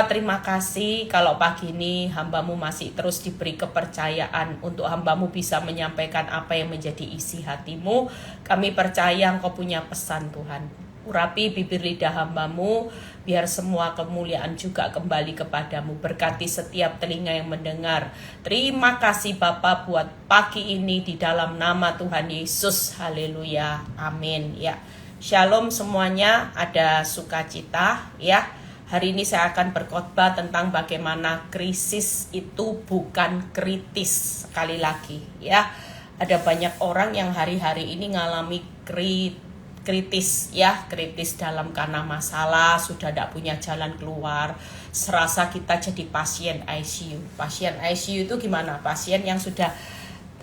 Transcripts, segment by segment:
Bapa, terima kasih kalau pagi ini hamba-Mu masih terus diberi kepercayaan untuk hamba-Mu bisa menyampaikan apa yang menjadi isi hati-Mu. Kami percaya Engkau punya pesan Tuhan. Urapi bibir lidah hamba-Mu, biar semua kemuliaan juga kembali kepadamu. Berkati setiap telinga yang mendengar. Terima kasih Bapa buat pagi ini di dalam nama Tuhan Yesus. Haleluya. Amin. Ya. Shalom semuanya, ada sukacita ya. Hari ini saya akan berkhotbah tentang bagaimana krisis itu bukan kritis. Sekali lagi ya, ada banyak orang yang hari-hari ini ngalami kritis ya, kritis dalam karena masalah, sudah tidak punya jalan keluar. Serasa kita jadi pasien ICU. Pasien ICU itu gimana? Pasien yang sudah,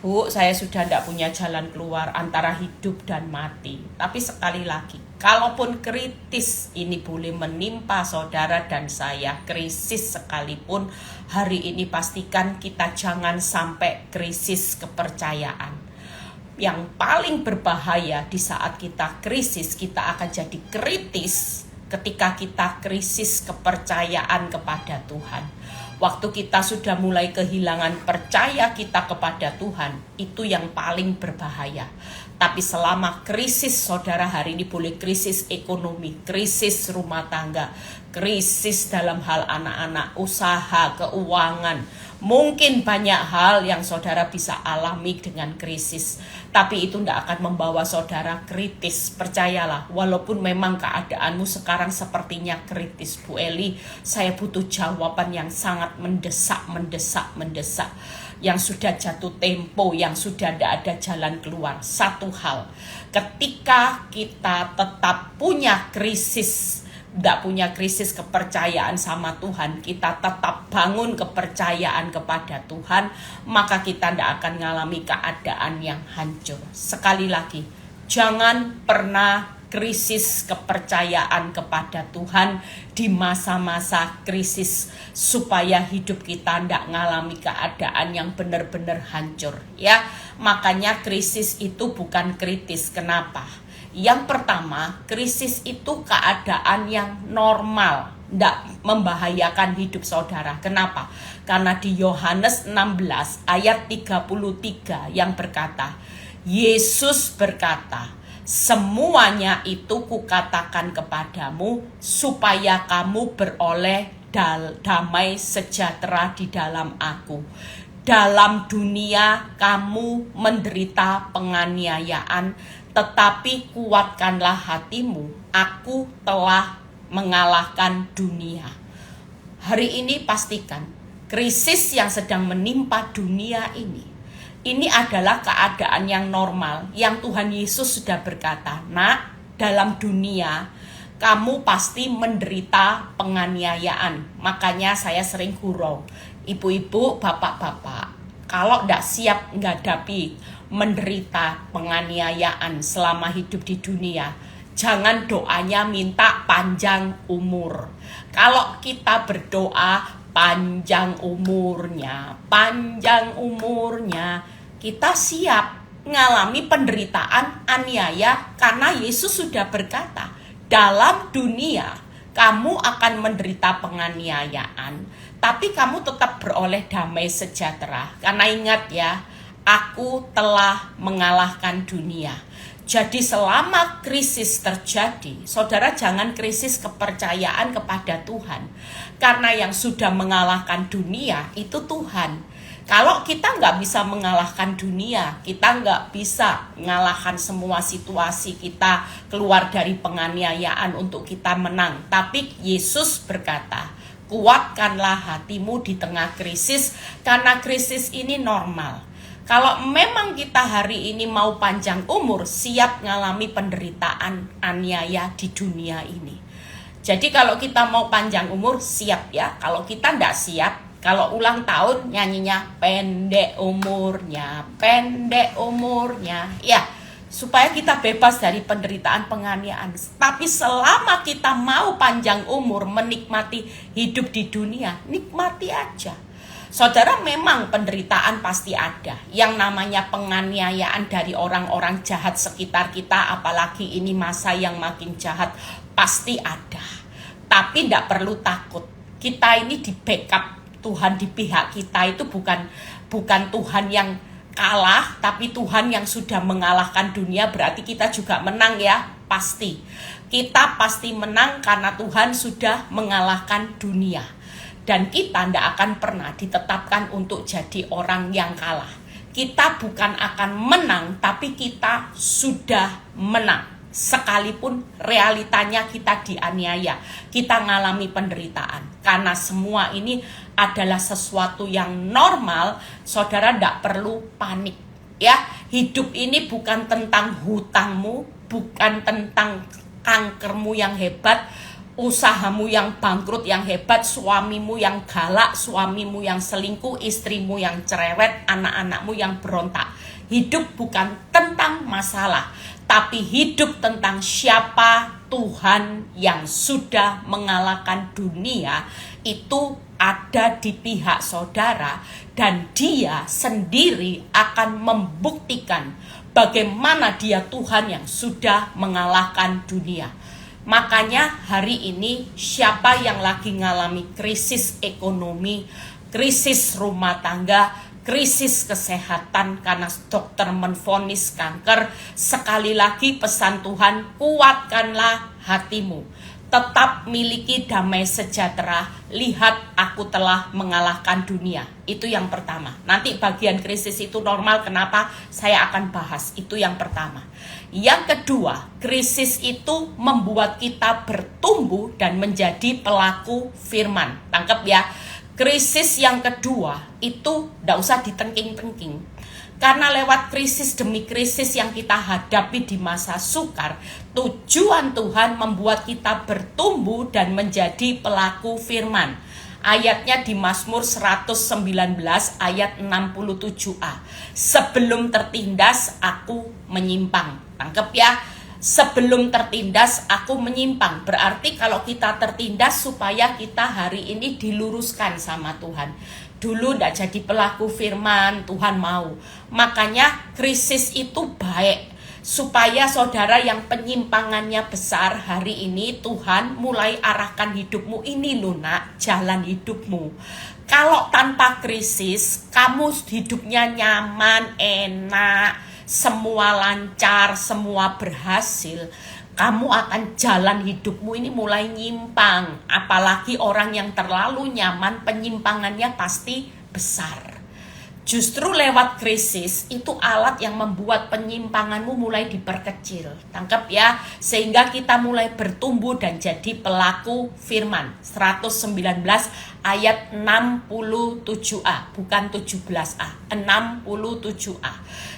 Bu, saya sudah tidak punya jalan keluar antara hidup dan mati. Tapi sekali lagi, kalaupun kritis ini boleh menimpa saudara dan saya, krisis sekalipun, hari ini pastikan kita jangan sampai krisis kepercayaan. Yang paling berbahaya di saat kita krisis, kita akan jadi kritis ketika kita krisis kepercayaan kepada Tuhan. Waktu kita sudah mulai kehilangan percaya kita kepada Tuhan, itu yang paling berbahaya. Tapi selama krisis, saudara hari ini boleh krisis ekonomi, krisis rumah tangga, krisis dalam hal anak-anak, usaha, keuangan. Mungkin banyak hal yang saudara bisa alami dengan krisis. Tapi itu tidak akan membawa saudara kritis. Percayalah, walaupun memang keadaanmu sekarang sepertinya kritis. Bu Eli, saya butuh jawaban yang sangat mendesak. Yang sudah jatuh tempo, yang sudah tidak ada jalan keluar. Satu hal, ketika kita tetap punya krisis, tidak punya krisis kepercayaan sama Tuhan, kita tetap bangun kepercayaan kepada Tuhan, maka kita tidak akan mengalami keadaan yang hancur. Sekali lagi, jangan pernah krisis kepercayaan kepada Tuhan di masa-masa krisis, supaya hidup kita tidak mengalami keadaan yang benar-benar hancur ya. Makanya krisis itu bukan kritis. Kenapa? Yang pertama, krisis itu keadaan yang normal, tidak membahayakan hidup saudara. Kenapa? Karena di Yohanes 16 ayat 33 yang berkata, Yesus berkata, semuanya itu kukatakan kepadamu supaya kamu beroleh damai sejahtera di dalam aku. Dalam dunia kamu menderita penganiayaan, tetapi kuatkanlah hatimu, aku telah mengalahkan dunia. Hari ini pastikan, krisis yang sedang menimpa dunia ini adalah keadaan yang normal, yang Tuhan Yesus sudah berkata, nak, dalam dunia kamu pasti menderita penganiayaan. Makanya saya sering gurau, ibu-ibu, bapak-bapak, kalau tidak siap menghadapi menderita penganiayaan selama hidup di dunia, jangan doanya minta panjang umur. Kalau kita berdoa panjang umurnya, kita siap mengalami penderitaan aniaya, karena Yesus sudah berkata, dalam dunia kamu akan menderita penganiayaan, tapi kamu tetap beroleh damai sejahtera. Karena ingat ya, aku telah mengalahkan dunia. Jadi selama krisis terjadi, saudara jangan krisis kepercayaan kepada Tuhan. Karena yang sudah mengalahkan dunia itu Tuhan. Kalau kita nggak bisa mengalahkan dunia, kita nggak bisa mengalahkan semua situasi, kita keluar dari penganiayaan untuk kita menang. Tapi Yesus berkata, kuatkanlah hatimu di tengah krisis, karena krisis ini normal. Kalau memang kita hari ini mau panjang umur, siap ngalami penderitaan aniaya di dunia ini. Jadi kalau kita mau panjang umur, siap ya. Kalau kita tidak siap, kalau ulang tahun nyanyinya pendek umurnya, ya, supaya kita bebas dari penderitaan penganiayaan. Tapi selama kita mau panjang umur, menikmati hidup di dunia, nikmati aja. Saudara, memang penderitaan pasti ada. Yang namanya penganiayaan dari orang-orang jahat sekitar kita, apalagi ini masa yang makin jahat, pasti ada. Tapi tidak perlu takut. kita ini di backup Tuhan di pihak kita, itu bukan Tuhan yang kalah, tapi Tuhan yang sudah mengalahkan dunia. Berarti kita juga menang ya, pasti. Kita pasti menang karena Tuhan sudah mengalahkan dunia. Dan kita tidak akan pernah ditetapkan untuk jadi orang yang kalah. Kita bukan akan menang, tapi kita sudah menang. Sekalipun realitanya kita dianiaya, kita ngalami penderitaan. Karena semua ini adalah sesuatu yang normal, saudara tidak perlu panik. Ya, hidup ini bukan tentang hutangmu, bukan tentang kankermu yang hebat, usahamu yang bangkrut yang hebat, suamimu yang galak, suamimu yang selingkuh, istrimu yang cerewet, anak-anakmu yang berontak. Hidup bukan tentang masalah, tapi hidup tentang siapa Tuhan yang sudah mengalahkan dunia. Itu ada di pihak saudara, dan dia sendiri akan membuktikan bagaimana dia Tuhan yang sudah mengalahkan dunia. Makanya hari ini siapa yang lagi ngalami krisis ekonomi, krisis rumah tangga, krisis kesehatan karena dokter menvonis kanker, sekali lagi pesan Tuhan, kuatkanlah hatimu. Tetap miliki damai sejahtera. Lihat, aku telah mengalahkan dunia. Itu yang pertama. Nanti bagian krisis itu normal, kenapa? Saya akan bahas. Itu yang pertama. Yang kedua, krisis itu membuat kita bertumbuh dan menjadi pelaku firman. Tangkap ya. Krisis yang kedua itu tidak usah ditengking-tengking. Karena lewat krisis demi krisis yang kita hadapi di masa sukar, tujuan Tuhan membuat kita bertumbuh dan menjadi pelaku firman. Ayatnya di Mazmur 119 ayat 67a. Sebelum tertindas aku menyimpang. Tangkep ya. Sebelum tertindas aku menyimpang. Berarti kalau kita tertindas supaya kita hari ini diluruskan sama Tuhan. Dulu tidak jadi pelaku firman, Tuhan mau. Makanya krisis itu baik. Supaya saudara yang penyimpangannya besar hari ini, Tuhan mulai arahkan hidupmu. Ini loh nak, jalan hidupmu. Kalau tanpa krisis, kamu hidupnya nyaman, enak, semua lancar, semua berhasil, kamu akan jalan hidupmu ini mulai nyimpang. Apalagi orang yang terlalu nyaman, penyimpangannya pasti besar. Justru lewat krisis itu alat yang membuat penyimpanganmu mulai diperkecil. Tangkap ya, sehingga kita mulai bertumbuh dan jadi pelaku firman. 119 ayat 67a, bukan 17a, 67a.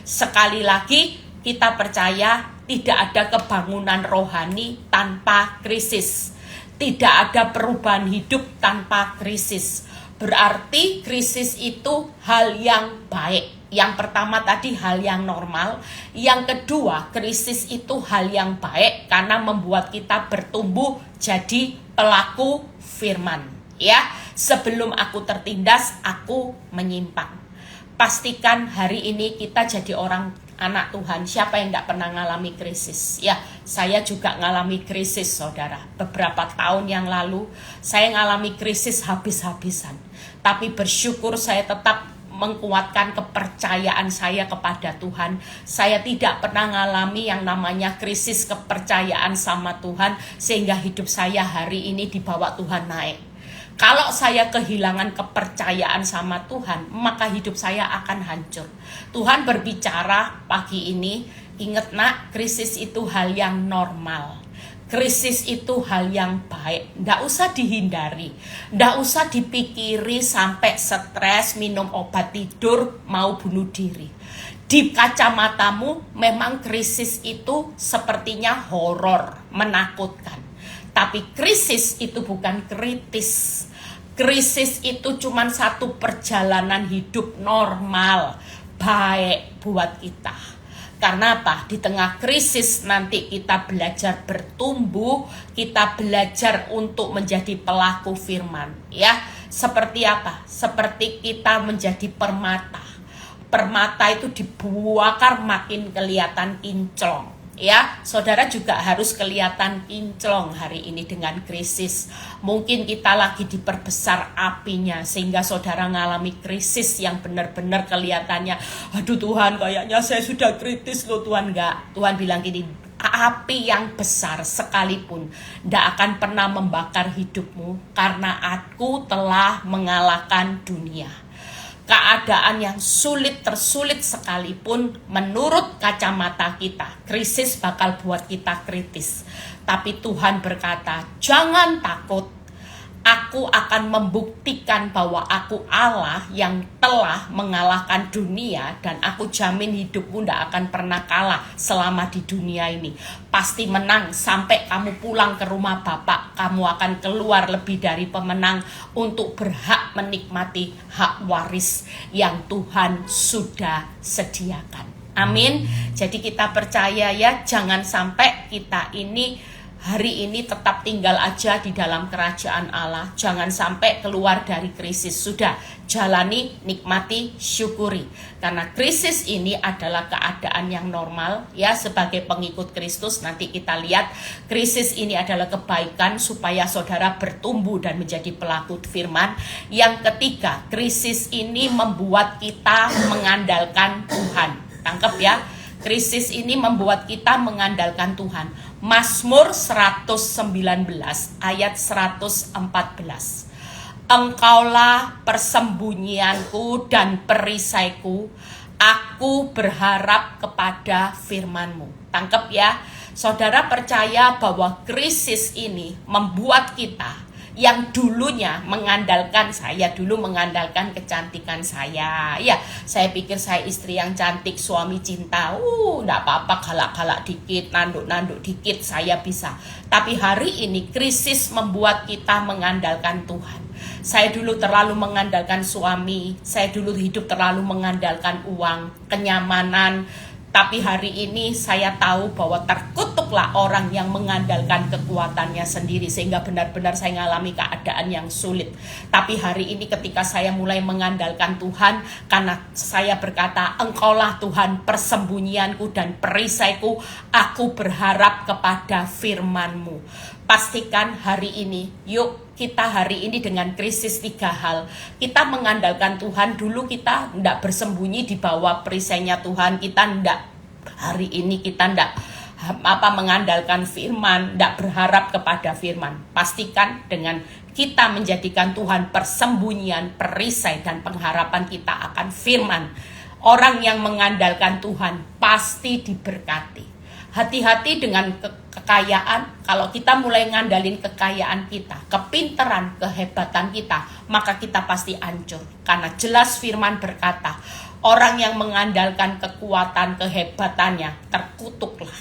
Sekali lagi kita percaya tidak ada kebangunan rohani tanpa krisis. Tidak ada perubahan hidup tanpa krisis. Berarti krisis itu hal yang baik. Yang pertama tadi hal yang normal. Yang kedua, krisis itu hal yang baik karena membuat kita bertumbuh jadi pelaku firman. Ya, sebelum aku tertindas, aku menyimpang. Pastikan hari ini kita jadi orang anak Tuhan. Siapa yang tidak pernah ngalami krisis? Ya, saya juga ngalami krisis, saudara. Beberapa tahun yang lalu, saya ngalami krisis habis-habisan. Tapi bersyukur saya tetap menguatkan kepercayaan saya kepada Tuhan. Saya tidak pernah ngalami yang namanya krisis kepercayaan sama Tuhan, sehingga hidup saya hari ini dibawa Tuhan naik. Kalau saya kehilangan kepercayaan sama Tuhan, maka hidup saya akan hancur. Tuhan berbicara pagi ini, ingat nak, krisis itu hal yang normal. Krisis itu hal yang baik, tidak usah dihindari, tidak usah dipikiri sampai stres, minum obat tidur, mau bunuh diri. Di kacamatamu memang krisis itu sepertinya horor, menakutkan. Tapi krisis itu bukan kritis. Krisis itu cuma satu perjalanan hidup normal, baik buat kita. Karena apa? Di tengah krisis nanti kita belajar bertumbuh, kita belajar untuk menjadi pelaku firman. Ya, seperti apa? Seperti kita menjadi permata. Permata itu dibakar makin kelihatan kinclong. Ya, saudara juga harus kelihatan kinclong hari ini dengan krisis. Mungkin kita lagi diperbesar apinya sehingga saudara ngalami krisis yang benar-benar kelihatannya, aduh Tuhan, kayaknya saya sudah kritis loh Tuhan. Enggak, Tuhan bilang gini, api yang besar sekalipun tidak akan pernah membakar hidupmu karena aku telah mengalahkan dunia. Keadaan yang tersulit sekalipun menurut kacamata kita, krisis bakal buat kita kritis. Tapi Tuhan berkata, jangan takut. Aku akan membuktikan bahwa aku Allah yang telah mengalahkan dunia, dan aku jamin hidupmu tidak akan pernah kalah selama di dunia ini. Pasti menang sampai kamu pulang ke rumah Bapak. Kamu akan keluar lebih dari pemenang untuk berhak menikmati hak waris yang Tuhan sudah sediakan. Amin. Jadi kita percaya ya, jangan sampai kita ini hari ini tetap tinggal aja di dalam kerajaan Allah. Jangan sampai keluar dari krisis. Sudah, jalani, nikmati, syukuri. Karena krisis ini adalah keadaan yang normal. Ya, sebagai pengikut Kristus nanti kita lihat krisis ini adalah kebaikan supaya saudara bertumbuh dan menjadi pelaku firman. Yang ketiga, krisis ini membuat kita mengandalkan Tuhan. Tangkap ya. Krisis ini membuat kita mengandalkan Tuhan. Mazmur 119 ayat 114. Engkaulah persembunyianku dan perisaiku. Aku berharap kepada firman-Mu. Tangkap ya. Saudara percaya bahwa krisis ini membuat kita yang dulunya mengandalkan, saya dulu mengandalkan kecantikan saya. Ya, saya pikir saya istri yang cantik, suami cinta. Enggak apa-apa, galak-galak dikit, nanduk-nanduk dikit, saya bisa. Tapi hari ini krisis membuat kita mengandalkan Tuhan. Saya dulu terlalu mengandalkan suami, saya dulu hidup terlalu mengandalkan uang, kenyamanan. Tapi hari ini saya tahu bahwa terkutuklah orang yang mengandalkan kekuatannya sendiri, sehingga benar-benar saya mengalami keadaan yang sulit. Tapi hari ini ketika saya mulai mengandalkan Tuhan, karena saya berkata, Engkaulah Tuhan persembunyianku dan perisaiku, aku berharap kepada firman-Mu. Pastikan hari ini, yuk kita hari ini dengan krisis 3 hal. Kita mengandalkan Tuhan, dulu kita tidak bersembunyi di bawah perisainya Tuhan, kita tidak. Hari ini kita tidak mengandalkan firman, tidak berharap kepada firman. Pastikan dengan kita menjadikan Tuhan persembunyian, perisai, dan pengharapan kita akan firman. Orang yang mengandalkan Tuhan pasti diberkati. Hati-hati dengan kekayaan. Kalau kita mulai ngandalin kekayaan kita, kepintaran, kehebatan kita, maka kita pasti hancur. Karena jelas firman berkata, orang yang mengandalkan kekuatan, kehebatannya, terkutuklah.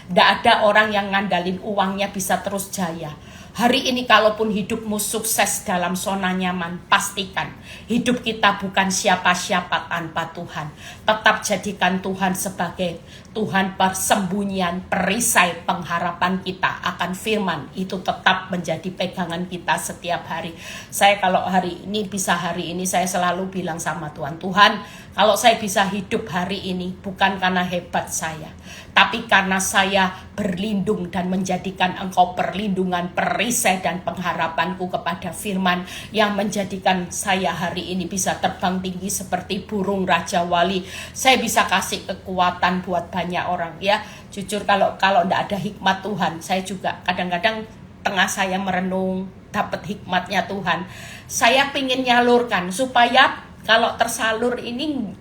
Tidak ada orang yang ngandalin uangnya bisa terus jaya. Hari ini kalaupun hidupmu sukses dalam zona nyaman, pastikan hidup kita bukan siapa-siapa tanpa Tuhan. Tetap jadikan Tuhan sebagai Tuhan persembunyian, perisai pengharapan kita akan firman. Itu tetap menjadi pegangan kita setiap hari. Saya kalau hari ini saya selalu bilang sama Tuhan, Tuhan, kalau saya bisa hidup hari ini bukan karena hebat saya, tapi karena saya berlindung dan menjadikan Engkau perlindungan, perisai dan pengharapanku kepada firman yang menjadikan saya hari ini bisa terbang tinggi seperti burung Raja Wali. Saya bisa kasih kekuatan buat banyak orang ya. Jujur kalau tidak ada hikmat Tuhan, saya juga kadang-kadang tengah saya merenung dapat hikmatnya Tuhan. Saya ingin nyalurkan supaya kalau tersalur ini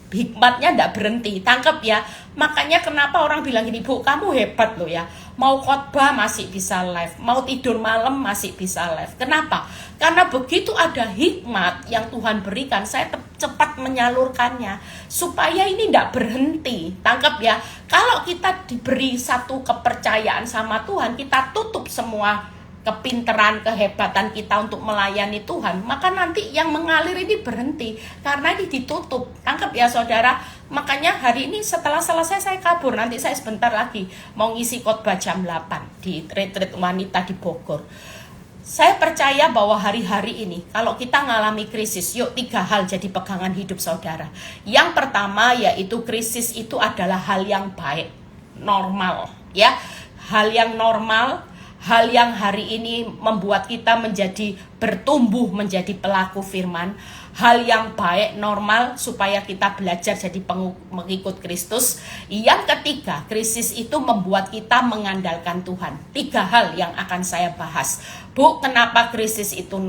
hikmatnya tidak berhenti. Tangkap ya. Makanya kenapa orang bilang gini, Bu, kamu hebat loh ya. Mau khotbah masih bisa live, mau tidur malam masih bisa live. Kenapa? Karena begitu ada hikmat yang Tuhan berikan, saya cepat menyalurkannya supaya ini tidak berhenti. Tangkap ya. Kalau kita diberi satu kepercayaan sama Tuhan, kita tutup semua kepintaran, kehebatan kita untuk melayani Tuhan, maka nanti yang mengalir ini berhenti karena ini ditutup. Tangkap ya saudara. Makanya hari ini setelah selesai saya kabur, nanti saya sebentar lagi mau ngisi khotbah jam 8 di retreat wanita di Bogor. Saya percaya bahwa hari-hari ini kalau kita ngalami krisis, yuk 3 hal jadi pegangan hidup saudara. Yang pertama yaitu krisis itu adalah hal yang baik. normal, ya. Hal yang normal, hal yang hari ini membuat kita menjadi bertumbuh menjadi pelaku firman, hal yang baik, normal, supaya kita belajar jadi pengikut Kristus. Yang ketiga, krisis itu membuat kita mengandalkan Tuhan. 3 hal yang akan saya bahas. Bu, kenapa krisis itu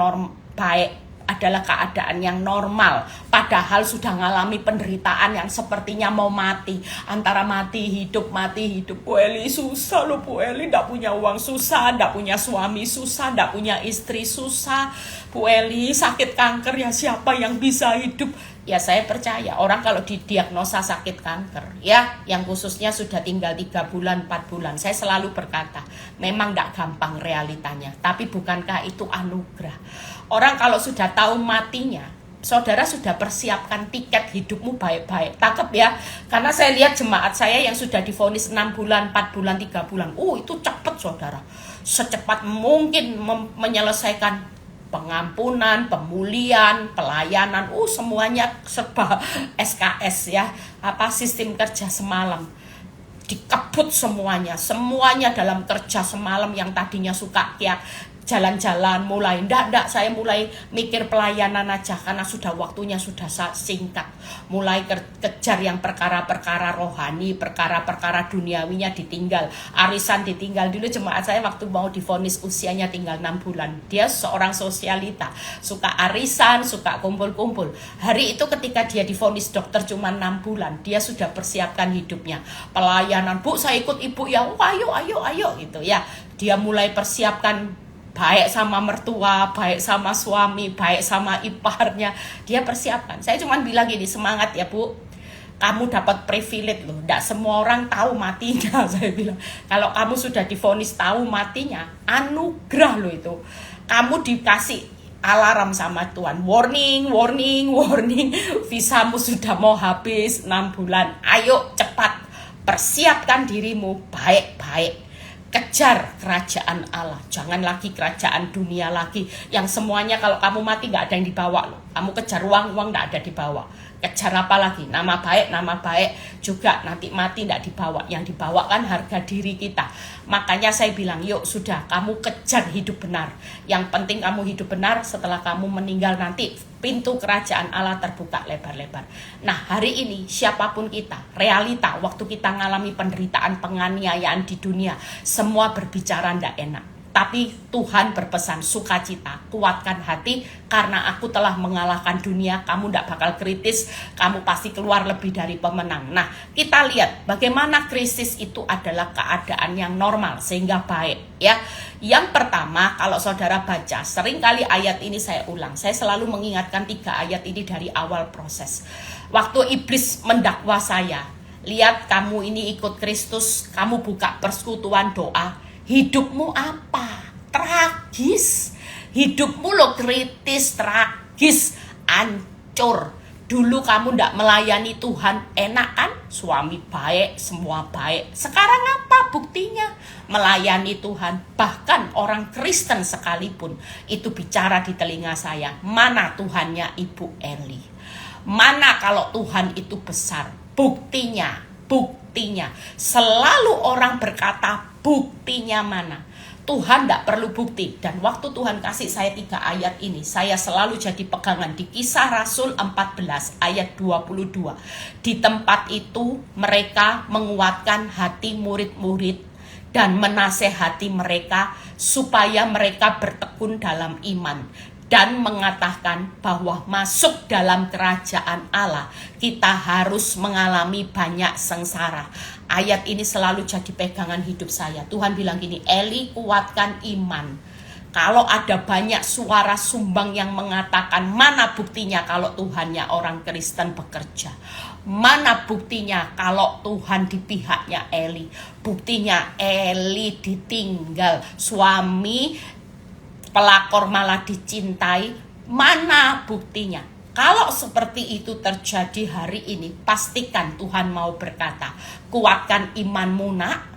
baik? Adalah keadaan yang normal, padahal sudah mengalami penderitaan yang sepertinya mau mati, antara mati hidup. Bu Eli susah loh, Bu Eli ndak punya uang susah, ndak punya suami susah, ndak punya istri susah. Bu Eli sakit kanker, ya siapa yang bisa hidup? Ya saya percaya orang kalau didiagnosa sakit kanker, ya yang khususnya sudah tinggal 3 bulan, 4 bulan, saya selalu berkata memang ndak gampang realitanya, tapi bukankah itu anugerah? Orang kalau sudah tahu matinya, saudara sudah persiapkan tiket hidupmu baik-baik. Tangkap ya, karena saya lihat jemaat saya yang sudah divonis 6 bulan, 4 bulan, 3 bulan. Itu cepat saudara. Secepat mungkin menyelesaikan pengampunan, pemulihan, pelayanan. Semuanya serba SKS ya. Sistem kerja semalam. Dikebut semuanya dalam kerja semalam. Yang tadinya suka jalan-jalan, mulai enggak, saya mulai mikir pelayanan aja karena sudah waktunya sudah singkat. Mulai kejar yang perkara-perkara rohani, perkara-perkara duniawinya ditinggal, arisan ditinggal. Dulu jemaat saya waktu mau divonis usianya tinggal 6 bulan. Dia seorang sosialita, suka arisan, suka kumpul-kumpul. Hari itu ketika dia divonis dokter cuma 6 bulan, dia sudah persiapkan hidupnya. Pelayanan, Bu saya ikut ibu ya, ayo gitu ya. Dia mulai persiapkan baik sama mertua, baik sama suami, baik sama iparnya, dia persiapkan. Saya cuma bilang gini, semangat ya Bu, kamu dapat privilege loh, tidak semua orang tahu matinya. Saya bilang, kalau kamu sudah divonis tahu matinya, anugerah loh itu. Kamu dikasih alarm sama Tuhan, warning, visamu sudah mau habis 6 bulan, ayo cepat, persiapkan dirimu baik-baik. Kejar kerajaan Allah, jangan lagi kerajaan dunia lagi, yang semuanya kalau kamu mati nggak ada yang dibawa loh. Kamu kejar uang nggak ada dibawa. Kejar apa lagi? Nama baik juga nanti mati nggak dibawa. Yang dibawa kan harga diri kita. Makanya saya bilang, yuk sudah, kamu kejar hidup benar. Yang penting kamu hidup benar, setelah kamu meninggal nanti pintu kerajaan Allah terbuka lebar-lebar. Nah hari ini siapapun kita, realita waktu kita ngalami penderitaan, penganiayaan di dunia, semua berbicara ndak enak. Tapi Tuhan berpesan, sukacita, kuatkan hati, karena aku telah mengalahkan dunia. Kamu tidak bakal kritis, kamu pasti keluar lebih dari pemenang. Nah kita lihat bagaimana krisis itu adalah keadaan yang normal sehingga baik ya. Yang pertama, kalau saudara baca, seringkali ayat ini saya ulang, saya selalu mengingatkan 3 ayat ini dari awal proses. Waktu iblis mendakwa saya, lihat kamu ini ikut Kristus, kamu buka persekutuan doa, hidupmu apa? Tragis. Hidupmu lo kritis, tragis, hancur. Dulu kamu ndak melayani Tuhan, enak kan? Suami baik, semua baik. Sekarang apa buktinya? Melayani Tuhan. Bahkan orang Kristen sekalipun itu bicara di telinga saya, mana Tuhannya Ibu Eli? Mana kalau Tuhan itu besar? Buktinya. Selalu orang berkata, buktinya mana? Tuhan tidak perlu bukti. Dan waktu Tuhan kasih saya 3 ayat ini, saya selalu jadi pegangan di Kisah Rasul 14 ayat 22. Di tempat itu mereka menguatkan hati murid-murid dan menasehati mereka supaya mereka bertekun dalam iman, dan mengatakan bahwa masuk dalam kerajaan Allah kita harus mengalami banyak sengsara. Ayat ini selalu jadi pegangan hidup saya. Tuhan bilang gini, Eli kuatkan iman. Kalau ada banyak suara sumbang yang mengatakan, mana buktinya kalau Tuhannya orang Kristen bekerja? Mana buktinya kalau Tuhan di pihaknya Eli? Buktinya Eli ditinggal, suami pelakor malah dicintai. Mana buktinya? Kalau seperti itu terjadi hari ini, pastikan Tuhan mau berkata, kuatkan imanmu nak,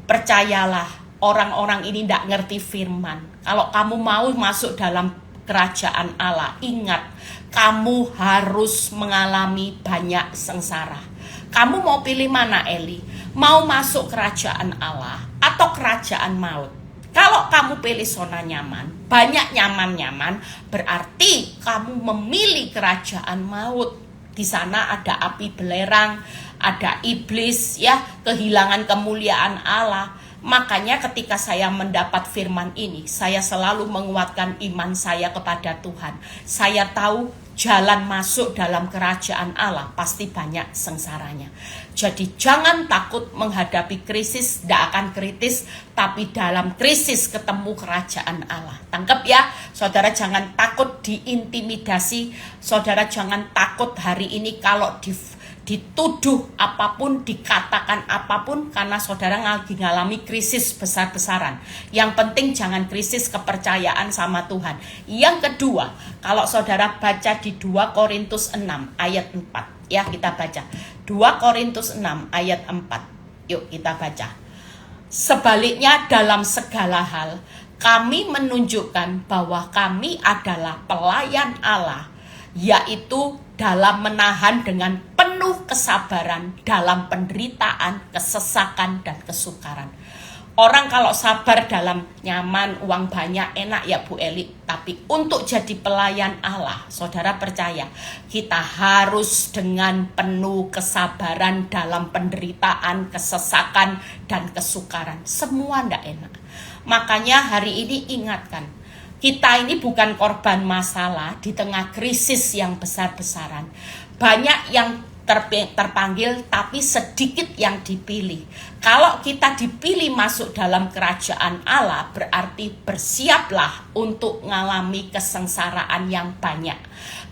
percayalah orang-orang ini tidak ngerti firman. Kalau kamu mau masuk dalam kerajaan Allah, ingat, kamu harus mengalami banyak sengsara. Kamu mau pilih mana Eli? Mau masuk kerajaan Allah atau kerajaan maut? Kalau kamu pilih zona nyaman, banyak nyaman-nyaman, berarti kamu memilih kerajaan maut. Di sana ada api belerang, ada iblis, ya, kehilangan kemuliaan Allah. Makanya ketika saya mendapat firman ini, saya selalu menguatkan iman saya kepada Tuhan. Saya tahu jalan masuk dalam kerajaan Allah pasti banyak sengsaranya. Jadi jangan takut menghadapi krisis, tidak akan kritis, tapi dalam krisis ketemu kerajaan Allah. Tangkap ya, saudara, jangan takut diintimidasi, saudara jangan takut hari ini kalau dituduh apapun, dikatakan apapun, karena saudara lagi ngalami krisis besar-besaran. Yang penting jangan krisis kepercayaan sama Tuhan. Yang kedua, kalau saudara baca di 2 Korintus 6 ayat 4, ya kita baca 2 Korintus 6 ayat 4. Yuk kita baca. Sebaliknya dalam segala hal kami menunjukkan bahwa kami adalah pelayan Allah, yaitu dalam menahan dengan penuh kesabaran dalam penderitaan, kesesakan, dan kesukaran. Orang kalau sabar dalam nyaman, uang banyak, enak ya Bu Eli. Tapi untuk jadi pelayan Allah, saudara percaya, kita harus dengan penuh kesabaran dalam penderitaan, kesesakan, dan kesukaran. Semua ndak enak. Makanya hari ini ingatkan, kita ini bukan korban masalah di tengah krisis yang besar-besaran. Banyak yang terpanggil tapi sedikit yang dipilih. Kalau kita dipilih masuk dalam kerajaan Allah, berarti bersiaplah untuk mengalami kesengsaraan yang banyak.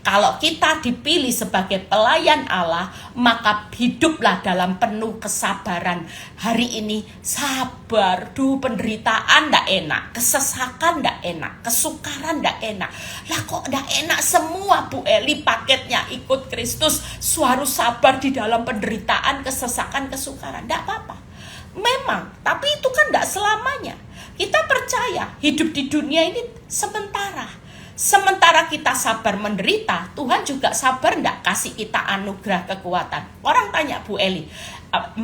Kalau kita dipilih sebagai pelayan Allah, maka hiduplah dalam penuh kesabaran. Hari ini sabar, penderitaan ndak enak, kesesakan ndak enak, kesukaran ndak enak. Lah kok ndak enak semua Bu Eli paketnya ikut Kristus, harus sabar di dalam penderitaan, kesesakan, kesukaran. Ndak apa-apa. Memang, tapi itu kan ndak selamanya. Kita percaya hidup di dunia ini sementara. Sementara kita sabar menderita, Tuhan juga sabar ndak kasih kita anugerah kekuatan. Orang tanya Bu Eli, 14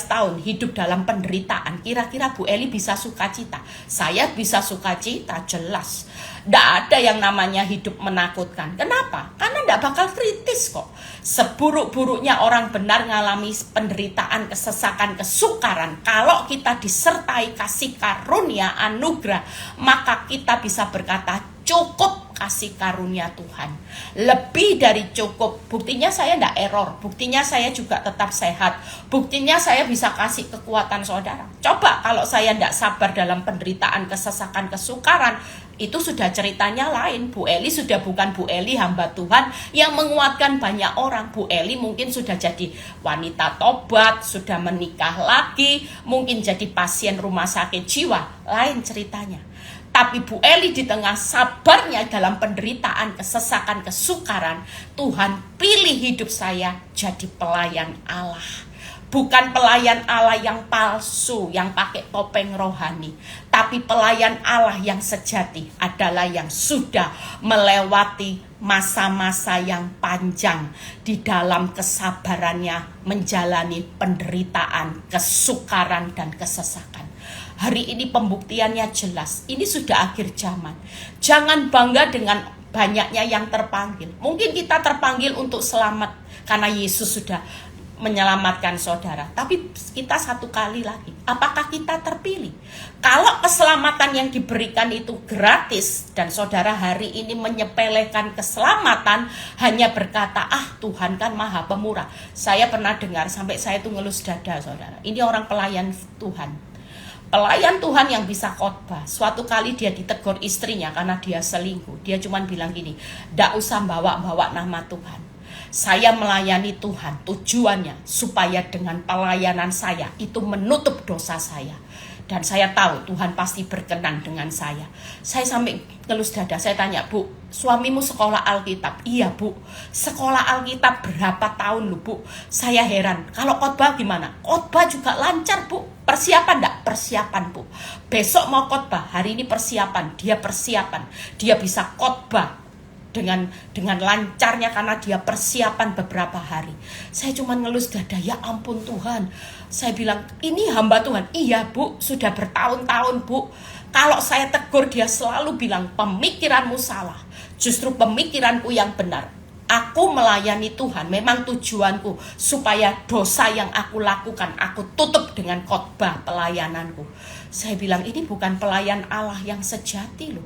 tahun hidup dalam penderitaan, kira-kira Bu Eli bisa sukacita? Saya bisa sukacita, jelas. Ndak ada yang namanya hidup menakutkan. Kenapa? Karena ndak bakal kritis kok. Seburuk-buruknya orang benar ngalami penderitaan, kesesakan, kesukaran, kalau kita disertai kasih karunia anugerah, maka kita bisa berkata, cukup kasih karunia Tuhan, lebih dari cukup. Buktinya saya tidak error, buktinya saya juga tetap sehat, buktinya saya bisa kasih kekuatan saudara. Coba kalau saya tidak sabar dalam penderitaan, kesesakan, kesukaran, itu sudah ceritanya lain. Bu Eli sudah bukan Bu Eli hamba Tuhan yang menguatkan banyak orang. Bu Eli mungkin sudah jadi wanita tobat, sudah menikah lagi, mungkin jadi pasien rumah sakit jiwa, lain ceritanya. Tapi Bu Eli di tengah sabarnya dalam penderitaan, kesesakan, kesukaran, Tuhan pilih hidup saya jadi pelayan Allah. Bukan pelayan Allah yang palsu, yang pakai topeng rohani. Tapi pelayan Allah yang sejati adalah yang sudah melewati masa-masa yang panjang di dalam kesabarannya menjalani penderitaan, kesukaran, dan kesesakan. Hari ini pembuktiannya jelas. Ini sudah akhir zaman. Jangan bangga dengan banyaknya yang terpanggil. Mungkin kita terpanggil untuk selamat karena Yesus sudah menyelamatkan saudara. Tapi kita satu kali lagi, apakah kita terpilih? Kalau keselamatan yang diberikan itu gratis dan saudara hari ini menyepelekan keselamatan, hanya berkata, Tuhan kan maha pemurah. Saya pernah dengar sampai saya tuh ngelus dada saudara. Ini orang pelayan Tuhan. Pelayan Tuhan yang bisa khotbah. Suatu kali dia ditegur istrinya karena dia selingkuh. Dia cuma bilang gini, "Ndak usah bawa-bawa nama Tuhan. Saya melayani Tuhan, tujuannya supaya dengan pelayanan saya itu menutup dosa saya. Dan saya tahu Tuhan pasti berkenan dengan saya." Saya sampai ngelus dada, saya tanya, "Bu, suamimu sekolah Alkitab?" "Iya Bu." "Sekolah Alkitab berapa tahun lu Bu?" Saya heran, kalau khotbah gimana? Khotbah juga lancar Bu. Persiapan enggak? Persiapan Bu. Besok mau khotbah, hari ini persiapan. Dia persiapan, dia bisa khotbah dengan lancarnya karena dia persiapan beberapa hari. Saya cuma ngelus dada, ya ampun Tuhan. Saya bilang, ini hamba Tuhan. Iya Bu, sudah bertahun-tahun Bu. Kalau saya tegur, dia selalu bilang, pemikiranmu salah. Justru pemikiranku yang benar. Aku melayani Tuhan, memang tujuanku supaya dosa yang aku lakukan, aku tutup dengan khotbah pelayananku. Saya bilang, ini bukan pelayan Allah yang sejati loh.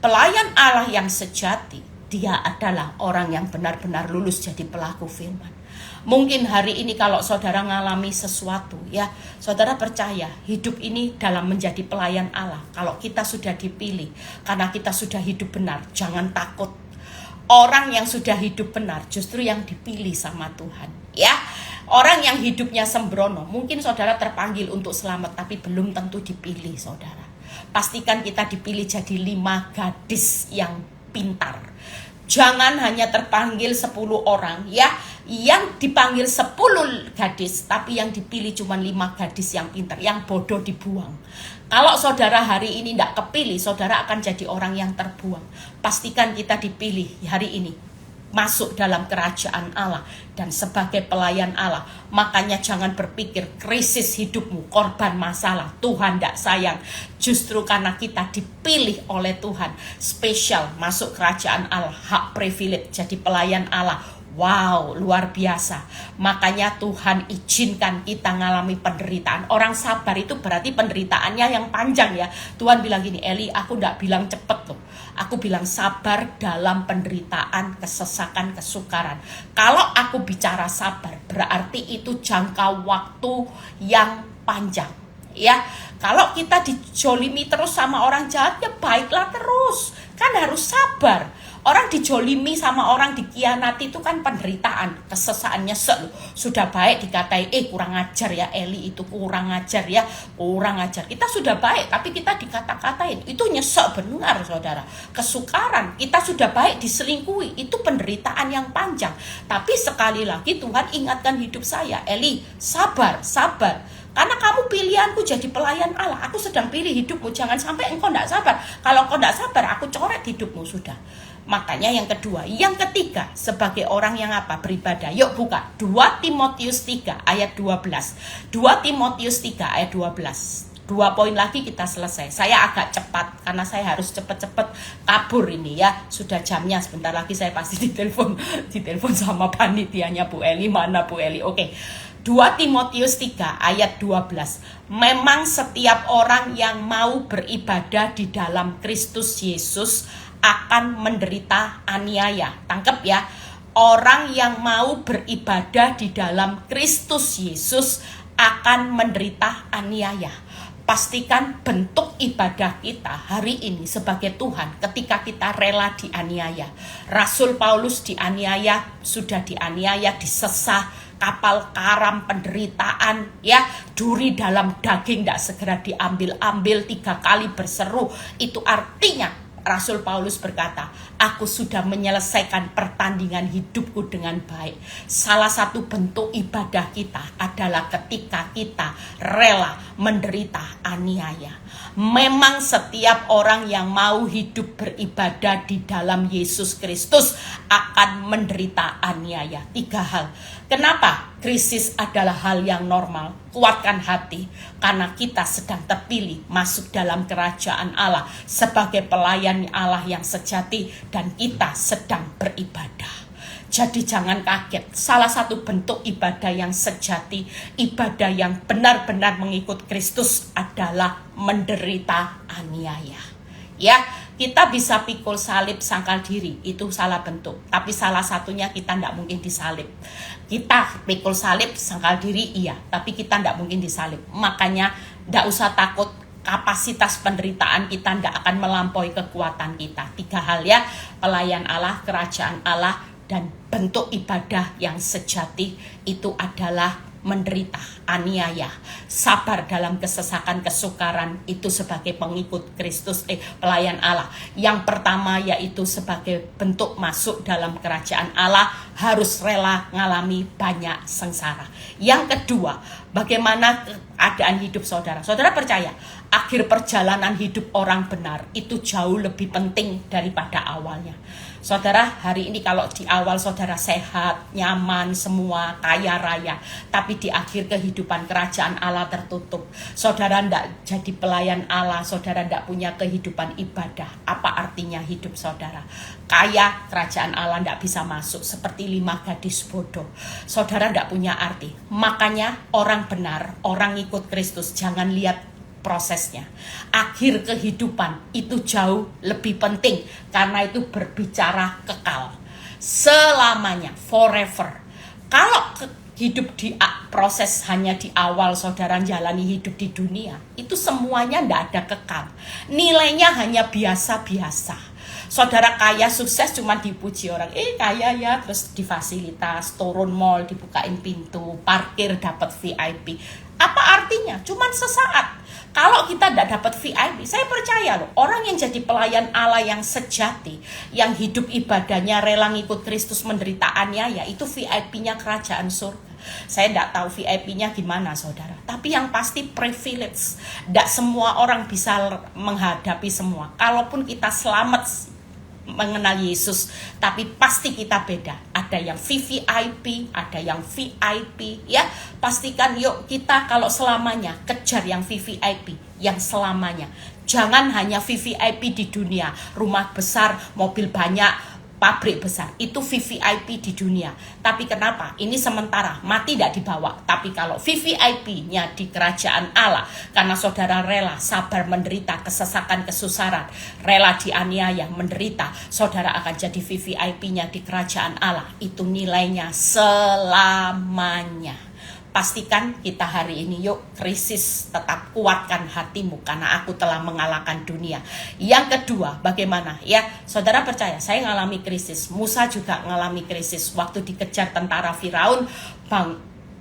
Pelayan Allah yang sejati, dia adalah orang yang benar-benar lulus jadi pelaku firman. Mungkin hari ini kalau saudara ngalami sesuatu, ya saudara percaya hidup ini dalam menjadi pelayan Allah. Kalau kita sudah dipilih, karena kita sudah hidup benar, jangan takut. Orang yang sudah hidup benar justru yang dipilih sama Tuhan, ya. Orang yang hidupnya sembrono, mungkin saudara terpanggil untuk selamat, tapi belum tentu dipilih saudara. Pastikan kita dipilih jadi 5 gadis yang pintar. Jangan hanya terpanggil 10 orang, ya. Yang dipanggil 10 gadis, tapi yang dipilih cuma 5 gadis yang pintar. Yang bodoh dibuang. Kalau saudara hari ini tidak kepilih, saudara akan jadi orang yang terbuang. Pastikan kita dipilih hari ini, masuk dalam kerajaan Allah dan sebagai pelayan Allah. Makanya jangan berpikir krisis hidupmu, korban masalah, Tuhan tidak sayang. Justru karena kita dipilih oleh Tuhan, spesial masuk kerajaan Allah, hak privilege jadi pelayan Allah. Wow, luar biasa. Makanya Tuhan izinkan kita ngalami penderitaan. Orang sabar itu berarti penderitaannya yang panjang ya. Tuhan bilang gini, Eli, aku tidak bilang cepet loh. Aku bilang sabar dalam penderitaan, kesesakan, kesukaran. Kalau aku bicara sabar, berarti itu jangka waktu yang panjang. Ya, kalau kita dijolimi terus sama orang jahat, ya baiklah terus. Kan harus sabar. Orang dijolimi sama orang dikhianati itu kan penderitaan, kesesaannya sudah baik dikatai, kurang ajar ya Eli, itu kurang ajar ya, kurang ajar. Kita sudah baik tapi kita dikata-katain, itu nyesek benar saudara. Kesukaran, kita sudah baik diselingkuhi, itu penderitaan yang panjang. Tapi sekali lagi Tuhan ingatkan hidup saya, Eli, sabar, sabar. Karena kamu pilihanku jadi pelayan Allah. Aku sedang pilih hidupmu. Jangan sampai engkau tidak sabar. Kalau engkau tidak sabar, aku coret hidupmu sudah. Makanya yang kedua. Yang ketiga, sebagai orang yang apa? Beribadah. Yuk buka 2 Timotius 3 ayat 12. 2 Timotius 3 ayat 12. 2 poin lagi kita selesai. Saya agak cepat karena saya harus cepat-cepat kabur ini ya. Sudah jamnya, sebentar lagi saya pasti ditelepon sama panitianya Bu Eli. Mana Bu Eli? Oke. 2 Timotius 3 ayat 12. Memang setiap orang yang mau beribadah di dalam Kristus Yesus akan menderita aniaya. Tangkep ya. Orang yang mau beribadah di dalam Kristus Yesus akan menderita aniaya. Pastikan bentuk ibadah kita hari ini sebagai Tuhan ketika kita rela dianiaya. Rasul Paulus dianiaya, sudah dianiaya, disesah, kapal karam, penderitaan, ya, duri dalam daging tidak segera diambil-ambil, 3 kali berseru. Itu artinya Rasul Paulus berkata, aku sudah menyelesaikan pertandingan hidupku dengan baik. Salah satu bentuk ibadah kita adalah ketika kita rela menderita aniaya. Memang setiap orang yang mau hidup beribadah di dalam Yesus Kristus akan menderita aniaya. 3 hal. Kenapa? Krisis adalah hal yang normal. Kuatkan hati karena kita sedang terpilih masuk dalam kerajaan Allah sebagai pelayan Allah yang sejati dan kita sedang beribadah. Jadi jangan kaget. Salah satu bentuk ibadah yang sejati, ibadah yang benar-benar mengikut Kristus adalah menderita aniaya. Ya, kita bisa pikul salib sangkal diri, itu salah bentuk. Tapi salah satunya kita tidak mungkin disalib. Kita pikul salib sangkal diri iya, tapi kita tidak mungkin disalib. Makanya tidak usah takut, kapasitas penderitaan kita tidak akan melampaui kekuatan kita. 3 hal ya, pelayan Allah, kerajaan Allah, dan bentuk ibadah yang sejati itu adalah menderita aniaya, sabar dalam kesesakan, kesukaran, itu sebagai pengikut Kristus, pelayan Allah. Yang pertama yaitu sebagai bentuk masuk dalam kerajaan Allah harus rela ngalami banyak sengsara. Yang kedua, bagaimana keadaan hidup saudara? Saudara percaya akhir perjalanan hidup orang benar itu jauh lebih penting daripada awalnya. Saudara, hari ini kalau di awal saudara sehat, nyaman, semua kaya raya, tapi di akhir kehidupan kerajaan Allah tertutup, saudara tidak jadi pelayan Allah, saudara tidak punya kehidupan ibadah, apa artinya hidup saudara? Kaya, kerajaan Allah tidak bisa masuk, seperti 5 gadis bodoh. Saudara tidak punya arti. Makanya orang benar, orang ikut Kristus, jangan lihat prosesnya. Akhir kehidupan itu jauh lebih penting, karena itu berbicara kekal selamanya, forever. Kalau hidup di proses hanya di awal saudara jalani hidup di dunia, itu semuanya tidak ada kekal, nilainya hanya biasa-biasa. Saudara kaya sukses cuma dipuji orang, kaya ya, terus di fasilitas, turun mall dibukain pintu, parkir dapat VIP. Apa artinya? Cuman sesaat. Kalau kita tidak dapat VIP, saya percaya loh, orang yang jadi pelayan Allah yang sejati, yang hidup ibadahnya rela ngikut Kristus menderitaannya, ya itu VIP-nya kerajaan surga. Saya tidak tahu VIP-nya gimana saudara, tapi yang pasti privilege. Tidak semua orang bisa menghadapi semua. Kalaupun kita selamat mengenal Yesus, tapi pasti kita beda. Ada yang VVIP, ada yang VIP, ya. Pastikan yuk kita kalau selamanya kejar yang VVIP, yang selamanya. Jangan hanya VVIP di dunia, rumah besar, mobil banyak, pabrik besar, itu VVIP di dunia. Tapi kenapa? Ini sementara, mati tidak dibawa. Tapi kalau VVIP-nya di kerajaan Allah, karena saudara rela, sabar menderita, kesesakan, kesusaran, rela dianiaya, menderita, saudara akan jadi VVIP-nya di kerajaan Allah. Itu nilainya selamanya. Pastikan kita hari ini yuk krisis, tetap kuatkan hatimu karena aku telah mengalahkan dunia. Yang kedua, bagaimana? Ya, saudara percaya, saya ngalami krisis. Musa juga ngalami krisis waktu dikejar tentara Firaun,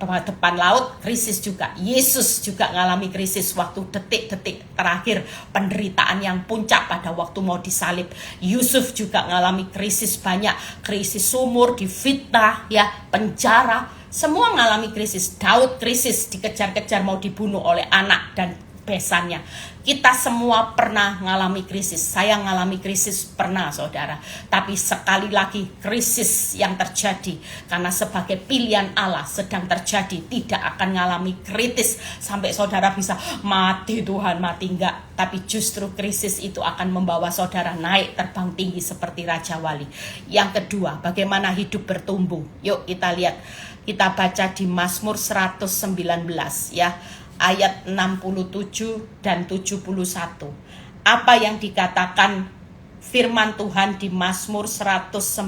depan laut, krisis juga. Yesus juga ngalami krisis waktu detik-detik terakhir penderitaan yang puncak pada waktu mau disalib. Yusuf juga ngalami krisis banyak, krisis sumur, difitnah, ya, penjara. Semua mengalami krisis. Daud krisis, dikejar-kejar mau dibunuh oleh anak dan besannya. Kita semua pernah mengalami krisis. Saya mengalami krisis pernah saudara. Tapi sekali lagi krisis yang terjadi karena sebagai pilihan Allah sedang terjadi, tidak akan mengalami kritis sampai saudara bisa mati Tuhan, mati enggak. Tapi justru krisis itu akan membawa saudara naik terbang tinggi seperti Raja Wali. Yang kedua, bagaimana hidup bertumbuh. Yuk kita lihat. Kita baca di Mazmur 119 ya, ayat 67 dan 71. Apa yang dikatakan firman Tuhan di Mazmur 119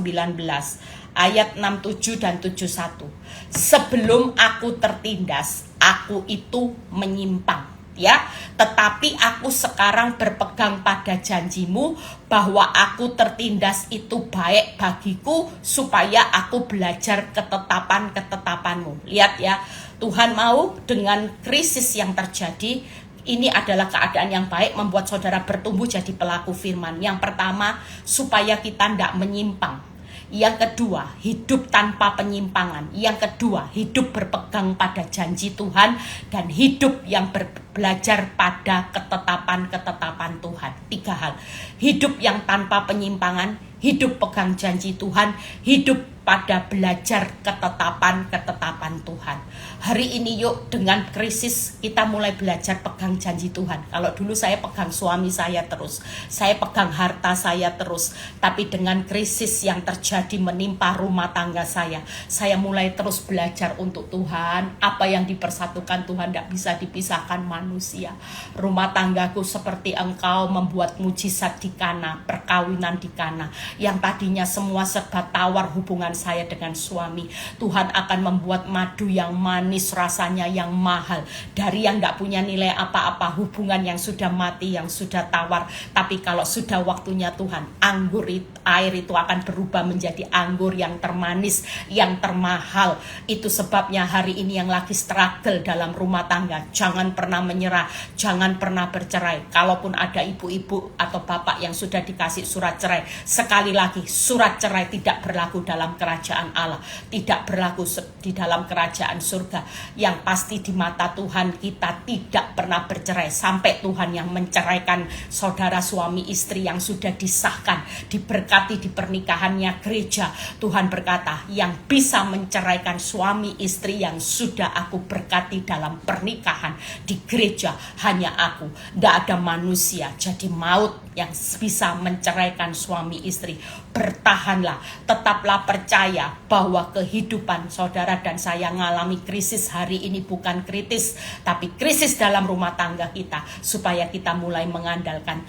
ayat 67 dan 71. Sebelum aku tertindas, aku itu menyimpang. Ya, tetapi aku sekarang berpegang pada janjimu bahwa aku tertindas itu baik bagiku supaya aku belajar ketetapan-ketetapanmu. Lihat ya, Tuhan mau dengan krisis yang terjadi, ini adalah keadaan yang baik membuat saudara bertumbuh jadi pelaku firman. Yang pertama, supaya kita tidak menyimpang. Yang kedua, hidup tanpa penyimpangan. Yang kedua, hidup berpegang pada janji Tuhan dan hidup yang belajar pada ketetapan-ketetapan Tuhan. 3 hal. Hidup yang tanpa penyimpangan, hidup pegang janji Tuhan, hidup pada belajar ketetapan-ketetapan Tuhan. Hari ini yuk dengan krisis kita mulai belajar pegang janji Tuhan. Kalau dulu saya pegang suami saya terus, saya pegang harta saya terus, tapi dengan krisis yang terjadi menimpa rumah tangga saya mulai terus belajar untuk Tuhan. Apa yang dipersatukan Tuhan tidak bisa dipisahkan manusia. Rumah tanggaku seperti Engkau membuat mujizat di Kana, perkawinan di Kana, yang tadinya semua serba tawar hubungan saya dengan suami, Tuhan akan membuat madu yang manis rasanya, yang mahal, dari yang gak punya nilai apa-apa, hubungan yang sudah mati, yang sudah tawar. Tapi kalau sudah waktunya Tuhan, air itu akan berubah menjadi anggur yang termanis, yang termahal. Itu sebabnya hari ini yang lagi struggle dalam rumah tangga, jangan pernah menyerah, jangan pernah bercerai. Kalaupun ada ibu-ibu atau bapak yang sudah dikasih surat cerai, sekali lagi surat cerai tidak berlaku dalam kerajaan Allah, tidak berlaku di dalam kerajaan surga. Yang pasti di mata Tuhan kita tidak pernah bercerai, sampai Tuhan yang menceraikan saudara suami istri yang sudah disahkan, diberkati di pernikahannya gereja. Tuhan berkata, yang bisa menceraikan suami istri yang sudah aku berkati dalam pernikahan di gereja hanya aku. Tidak ada manusia jadi maut yang bisa menceraikan suami istri. Bertahanlah, tetaplah percaya bahwa kehidupan saudara dan saya mengalami krisis hari ini bukan kritis, tapi krisis dalam rumah tangga kita, supaya kita mulai mengandalkan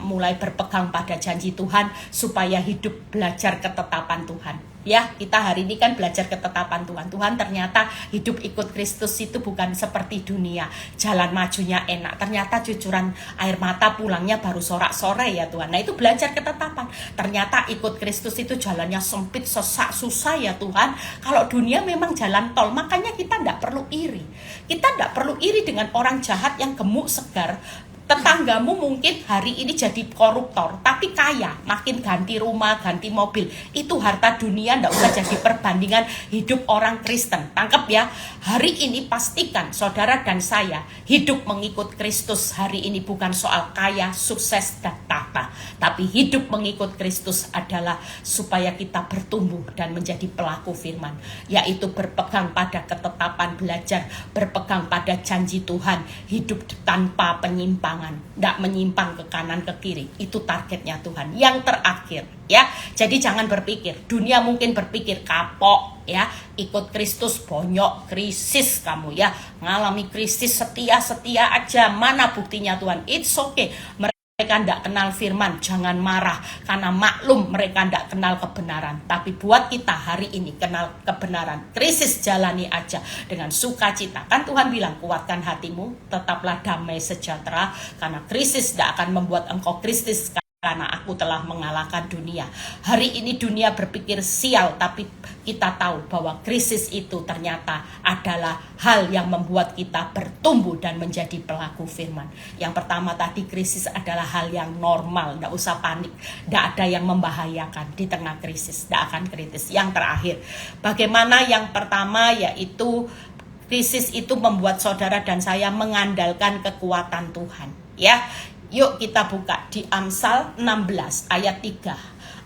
mulai berpegang pada janji Tuhan, supaya hidup belajar ketetapan Tuhan. Ya, kita hari ini kan belajar ketetapan Tuhan. Tuhan ternyata hidup ikut Kristus itu bukan seperti dunia, jalan majunya enak, ternyata cucuran air mata pulangnya baru sorak-sore ya Tuhan. Nah itu belajar ketetapan. Ternyata ikut Kristus itu jalannya sempit, sesak, susah ya Tuhan. Kalau dunia memang jalan tol, makanya kita tidak perlu iri. Kita tidak perlu iri dengan orang jahat yang gemuk segar. Tetanggamu mungkin hari ini jadi koruptor, tapi kaya, makin ganti rumah, ganti mobil. Itu harta dunia, tidak usah jadi perbandingan hidup orang Kristen. Tangkap ya, hari ini pastikan saudara dan saya hidup mengikut Kristus hari ini bukan soal kaya, sukses, dan tahta. Tapi hidup mengikut Kristus adalah supaya kita bertumbuh dan menjadi pelaku firman. Yaitu berpegang pada ketetapan belajar, berpegang pada janji Tuhan, hidup tanpa penyimpangan. Tidak menyimpang ke kanan ke kiri. Itu targetnya Tuhan. Yang terakhir ya. Jadi jangan berpikir, dunia mungkin berpikir kapok ya, ikut Kristus bonyok krisis kamu ya, ngalami krisis setia aja, mana buktinya Tuhan? It's okay. Mereka tidak kenal firman, jangan marah, karena maklum mereka tidak kenal kebenaran. Tapi buat kita hari ini kenal kebenaran, krisis jalani aja dengan sukacita. Kan Tuhan bilang, kuatkan hatimu, tetaplah damai sejahtera, karena krisis tidak akan membuat engkau krisis, karena aku telah mengalahkan dunia. Hari ini dunia berpikir sial, tapi kita tahu bahwa krisis itu ternyata adalah hal yang membuat kita bertumbuh dan menjadi pelaku firman. Yang pertama tadi, krisis adalah hal yang normal, tidak usah panik, tidak ada yang membahayakan di tengah krisis, tidak akan kritis. Yang terakhir, bagaimana yang pertama, yaitu krisis itu membuat saudara dan saya mengandalkan kekuatan Tuhan ya. Yuk kita buka di Amsal 16 ayat 3.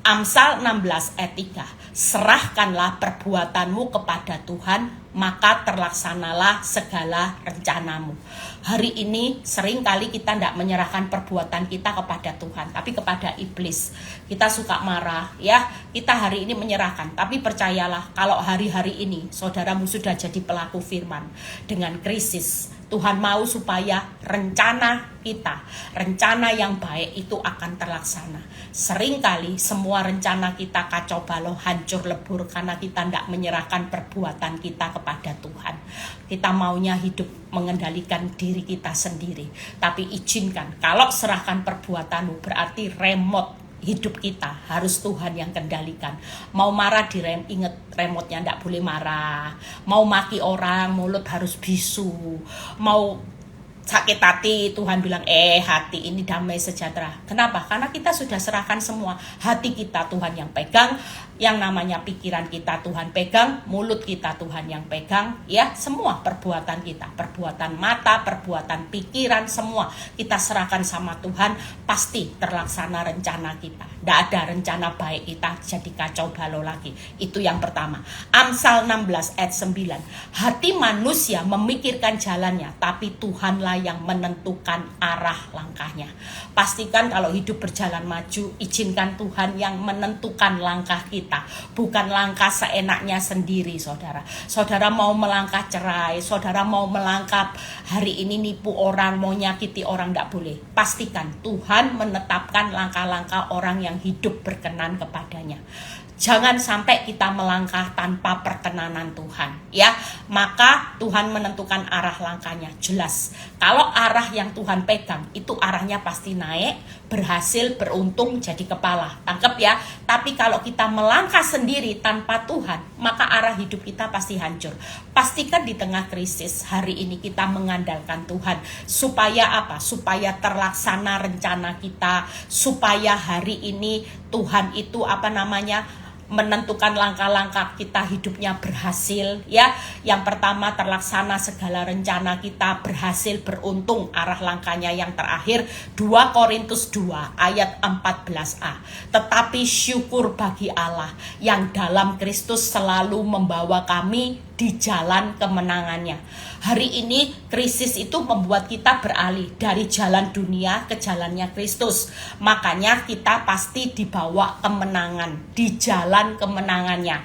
Amsal 16 ayat 3. Serahkanlah perbuatanmu kepada Tuhan, maka terlaksanalah segala rencanamu. Hari ini sering kali kita tidak menyerahkan perbuatan kita kepada Tuhan, tapi kepada iblis. Kita suka marah ya, kita hari ini menyerahkan. Tapi percayalah, kalau hari-hari ini saudaramu sudah jadi pelaku firman dengan krisis, Tuhan mau supaya rencana kita, rencana yang baik itu akan terlaksana. Seringkali semua rencana kita kacau balau, hancur lebur karena kita tidak menyerahkan perbuatan kita kepada Tuhan. Kita maunya hidup mengendalikan diri kita sendiri. Tapi izinkan, kalau serahkan perbuatanmu berarti remote hidup kita harus Tuhan yang kendalikan. Mau marah ingat remote-nya tidak boleh marah. Mau maki orang, mulut harus bisu. Mau sakit hati, Tuhan bilang hati ini damai sejahtera. Kenapa? Karena kita sudah serahkan semua. Hati kita Tuhan yang pegang, yang namanya pikiran kita Tuhan pegang, mulut kita Tuhan yang pegang, ya, semua perbuatan kita, perbuatan mata, perbuatan pikiran, semua kita serahkan sama Tuhan. Pasti terlaksana rencana kita. Tidak ada rencana baik kita jadi kacau balau lagi. Itu yang pertama. Amsal 16 ayat 9. Hati manusia memikirkan jalannya, tapi Tuhanlah yang menentukan arah langkahnya. Pastikan kalau hidup berjalan maju, izinkan Tuhan yang menentukan langkah kita, bukan langkah seenaknya sendiri. Saudara mau melangkah cerai, saudara mau melangkah hari ini nipu orang, mau nyakiti orang, tidak boleh. Pastikan Tuhan menetapkan langkah-langkah orang yang hidup berkenan kepadanya. Jangan sampai kita melangkah tanpa perkenanan Tuhan, ya. Maka Tuhan menentukan arah langkahnya jelas. Kalau arah yang Tuhan pegang itu arahnya pasti naik, berhasil, beruntung, jadi kepala. Tangkap ya. Tapi kalau kita melangkah sendiri tanpa Tuhan, maka arah hidup kita pasti hancur. Pastikan di tengah krisis hari ini kita mengandalkan Tuhan. Supaya apa? Supaya terlaksana rencana kita, supaya hari ini Tuhan itu menentukan langkah-langkah kita hidupnya berhasil ya. Yang pertama, terlaksana segala rencana kita, berhasil, beruntung arah langkahnya. Yang terakhir 2 Korintus 2 ayat 14a. Tetapi syukur bagi Allah yang dalam Kristus selalu membawa kami di jalan kemenangannya. Hari ini krisis itu membuat kita beralih dari jalan dunia ke jalannya Kristus. Makanya kita pasti dibawa kemenangan, di jalan kemenangannya.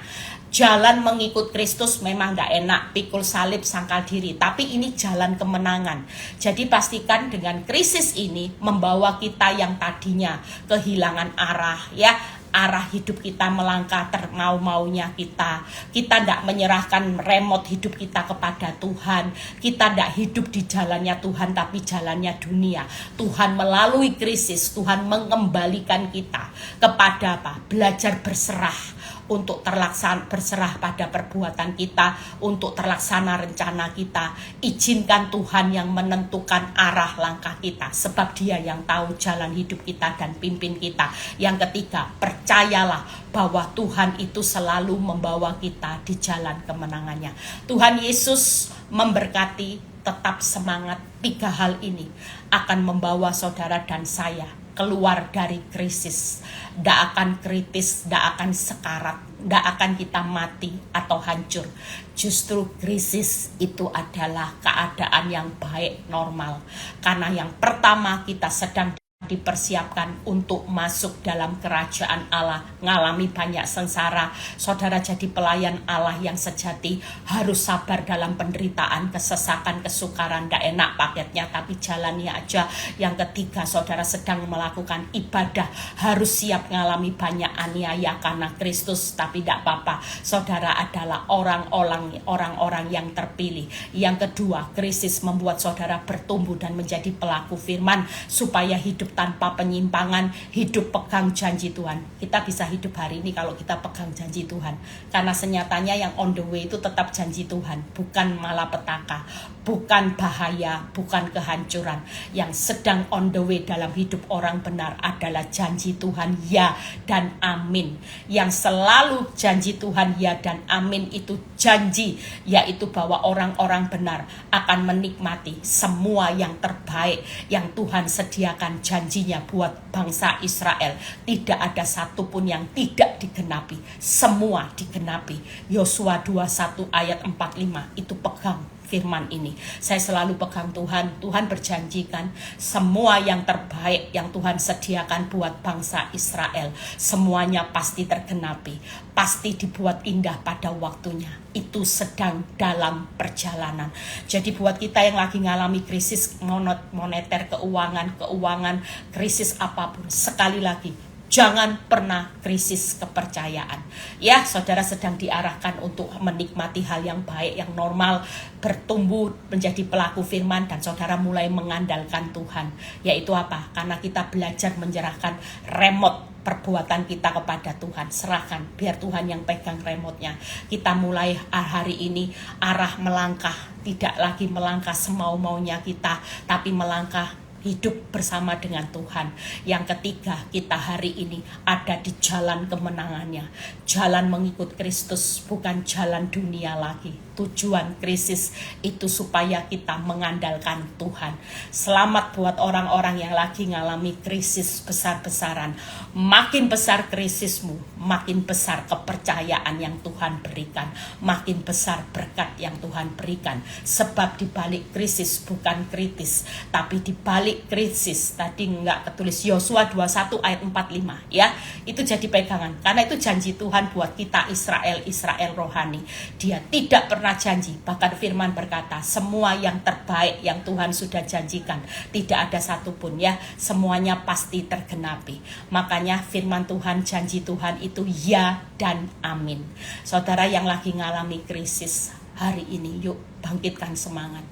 Jalan mengikut Kristus memang gak enak, pikul salib, sangkal diri, tapi ini jalan kemenangan. Jadi pastikan dengan krisis ini membawa kita yang tadinya kehilangan arah ya, arah hidup kita melangkah termau-maunya kita tidak menyerahkan remote hidup kita kepada Tuhan, kita tidak hidup di jalannya Tuhan tapi jalannya dunia. Tuhan melalui krisis, Tuhan mengembalikan kita kepada apa? Belajar berserah, untuk terlaksana, berserah pada perbuatan kita, untuk terlaksana rencana kita. Izinkan Tuhan yang menentukan arah langkah kita, sebab Dia yang tahu jalan hidup kita dan pimpin kita. Yang ketiga, percayalah bahwa Tuhan itu selalu membawa kita di jalan kemenangannya. Tuhan Yesus memberkati, tetap semangat. 3 hal ini akan membawa saudara dan saya keluar dari krisis. Tidak akan kritis, tidak akan sekarat, tidak akan kita mati atau hancur. Justru krisis itu adalah keadaan yang baik, normal. Karena yang pertama kita sedang dipersiapkan untuk masuk dalam kerajaan Allah, ngalami banyak sengsara. Saudara jadi pelayan Allah yang sejati, harus sabar dalam penderitaan, kesesakan, kesukaran. Tidak enak paketnya, tapi jalani aja. Yang ketiga, saudara sedang melakukan ibadah, harus siap ngalami banyak aniaya karena Kristus, tapi tidak apa-apa. Saudara adalah orang-orang yang terpilih. Yang kedua, krisis membuat saudara bertumbuh dan menjadi pelaku firman, supaya hidup tanpa penyimpangan, hidup pegang janji Tuhan. Kita bisa hidup hari ini kalau kita pegang janji Tuhan. Karena senyatanya yang on the way itu tetap janji Tuhan, bukan malapetaka, bukan bahaya, bukan kehancuran. Yang sedang on the way dalam hidup orang benar adalah janji Tuhan ya dan amin. Yang selalu janji Tuhan ya dan amin itu janji, yaitu bahwa orang-orang benar akan menikmati semua yang terbaik yang Tuhan sediakan janjinya buat bangsa Israel. Tidak ada satupun yang tidak digenapi, semua digenapi. Yosua 21 ayat 45 itu pegang firman ini. Saya selalu pegang Tuhan. Tuhan berjanjikan semua yang terbaik yang Tuhan sediakan buat bangsa Israel, semuanya pasti tergenapi, pasti dibuat indah pada waktunya. Itu sedang dalam perjalanan. Jadi buat kita yang lagi ngalami krisis moneter, keuangan, krisis apapun, sekali lagi, jangan pernah krisis kepercayaan. Ya, saudara sedang diarahkan untuk menikmati hal yang baik, yang normal, bertumbuh menjadi pelaku firman, dan saudara mulai mengandalkan Tuhan. Yaitu apa? Karena kita belajar menyerahkan remote perbuatan kita kepada Tuhan. Serahkan, biar Tuhan yang pegang remote-nya. Kita mulai hari ini arah melangkah, tidak lagi melangkah semau-maunya kita, tapi melangkah hidup bersama dengan Tuhan. Yang ketiga, kita hari ini ada di jalan kemenangannya. Jalan mengikut Kristus, bukan jalan dunia lagi. Tujuan krisis itu supaya kita mengandalkan Tuhan. Selamat buat orang-orang yang lagi ngalami krisis besar-besaran. Makin besar krisismu, makin besar kepercayaan yang Tuhan berikan, makin besar berkat yang Tuhan berikan. Sebab di balik krisis bukan kritis, tapi di balik krisis tadi enggak ketulis Yosua 21 ayat 45 ya. Itu jadi pegangan, karena itu janji Tuhan buat kita Israel rohani. Dia tidak pernah janji, bahkan firman berkata semua yang terbaik yang Tuhan sudah janjikan, tidak ada satupun ya, semuanya pasti tergenapi. Makanya firman Tuhan, janji Tuhan itu ya dan amin. Saudara yang lagi ngalami krisis hari ini, yuk bangkitkan semangat.